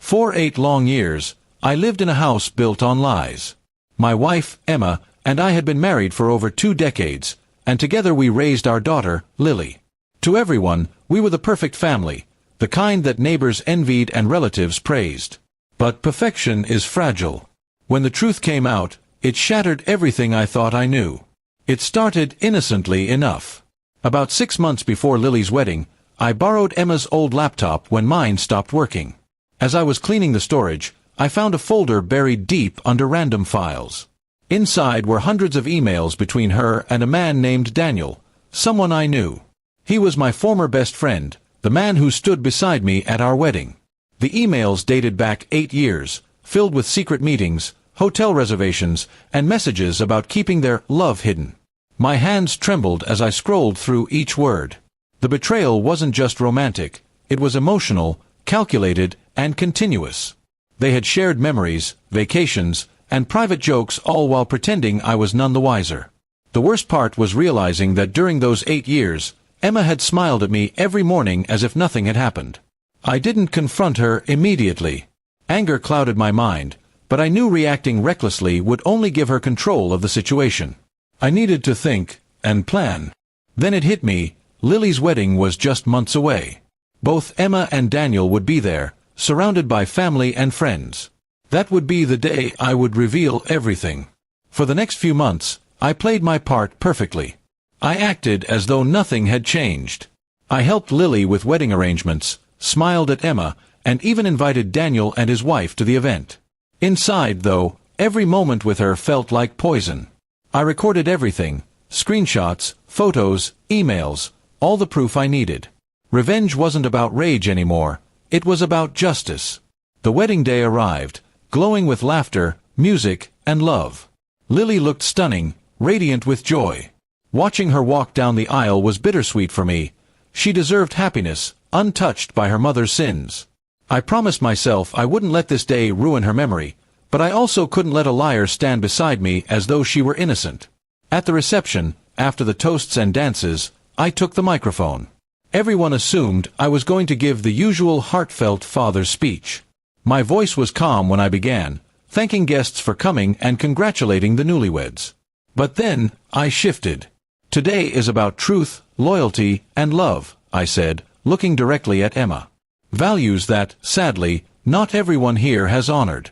For 8 long years, I lived in a house built on lies. My wife, Emma, and I had been married for over 2 decades, and together we raised our daughter, Lily. To everyone, we were the perfect family, the kind that neighbors envied and relatives praised. But perfection is fragile. When the truth came out, it shattered everything I thought I knew. It started innocently enough. About 6 months before Lily's wedding, I borrowed Emma's old laptop when mine stopped working. As I was cleaning the storage, I found a folder buried deep under random files. Inside were hundreds of emails between her and a man named Daniel, someone I knew. He was my former best friend, the man who stood beside me at our wedding. The emails dated back 8 years, filled with secret meetings, hotel reservations, and messages about keeping their love hidden. My hands trembled as I scrolled through each word. The betrayal wasn't just romantic, it was emotional, calculated, and continuous. They had shared memories, vacations, and private jokes, all while pretending I was none the wiser. The worst part was realizing that during those 8 years, Emma had smiled at me every morning as if nothing had happened. I didn't confront her immediately. Anger clouded my mind, but I knew reacting recklessly would only give her control of the situation. I needed to think and plan. Then it hit me, Lily's wedding was just months away. Both Emma and Daniel would be there, surrounded by family and friends. That would be the day I would reveal everything. For the next few months, I played my part perfectly. I acted as though nothing had changed. I helped Lily with wedding arrangements, smiled at Emma, and even invited Daniel and his wife to the event. Inside, though, every moment with her felt like poison. I recorded everything, screenshots, photos, emails, all the proof I needed. Revenge wasn't about rage anymore, it was about justice. The wedding day arrived, glowing with laughter, music, and love. Lily looked stunning, radiant with joy. Watching her walk down the aisle was bittersweet for me. She deserved happiness, untouched by her mother's sins. I promised myself I wouldn't let this day ruin her memory, but I also couldn't let a liar stand beside me as though she were innocent. At the reception, after the toasts and dances, I took the microphone. Everyone assumed I was going to give the usual heartfelt father's speech. My voice was calm when I began, thanking guests for coming and congratulating the newlyweds. But then, I shifted. Today is about truth, loyalty, and love, I said, looking directly at Emma. Values that, sadly, not everyone here has honored.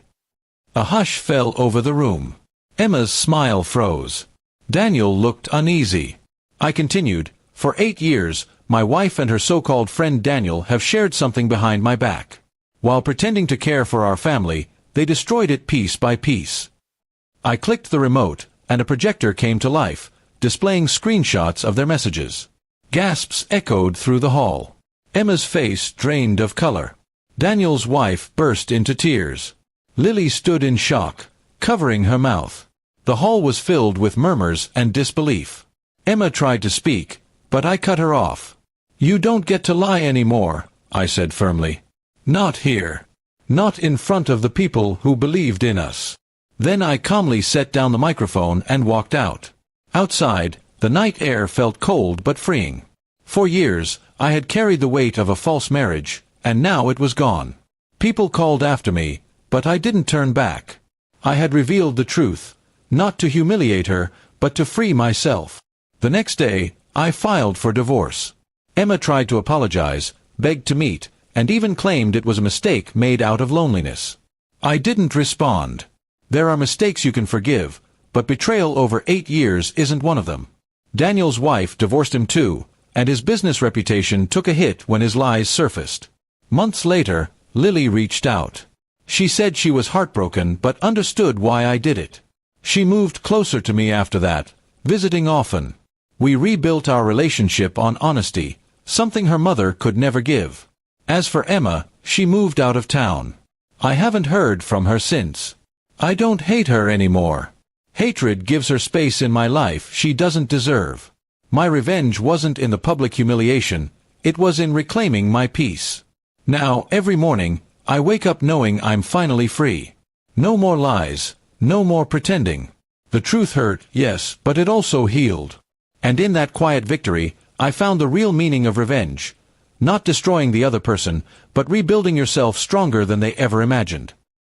A hush fell over the room. Emma's smile froze. Daniel looked uneasy. I continued, for 8 years, my wife and her so-called friend Daniel have shared something behind my back. While pretending to care for our family, they destroyed it piece by piece. I clicked the remote, and a projector came to life, displaying screenshots of their messages. Gasps echoed through the hall. Emma's face drained of color. Daniel's wife burst into tears. Lily stood in shock, covering her mouth. The hall was filled with murmurs and disbelief. Emma tried to speak, but I cut her off. "You don't get to lie anymore," I said firmly. "Not here. Not in front of the people who believed in us." Then I calmly set down the microphone and walked out. Outside, the night air felt cold but freeing. For years, I had carried the weight of a false marriage, and now it was gone. People called after me, but I didn't turn back. I had revealed the truth, not to humiliate her, but to free myself. The next day, I filed for divorce. Emma tried to apologize, begged to meet, and even claimed it was a mistake made out of loneliness. I didn't respond. There are mistakes you can forgive, but betrayal over 8 years isn't one of them. Daniel's wife divorced him too, and his business reputation took a hit when his lies surfaced. Months later, Lily reached out. She said she was heartbroken but understood why I did it. She moved closer to me after that, visiting often. We rebuilt our relationship on honesty, something her mother could never give. As for Emma, she moved out of town. I haven't heard from her since. I don't hate her anymore. Hatred gives her space in my life she doesn't deserve. My revenge wasn't in the public humiliation, it was in reclaiming my peace. Now, every morning, I wake up knowing I'm finally free. No more lies, no more pretending. The truth hurt, yes, but it also healed. And in that quiet victory, I found the real meaning of revenge. not destroying the other person, but rebuilding yourself stronger than they ever imagined.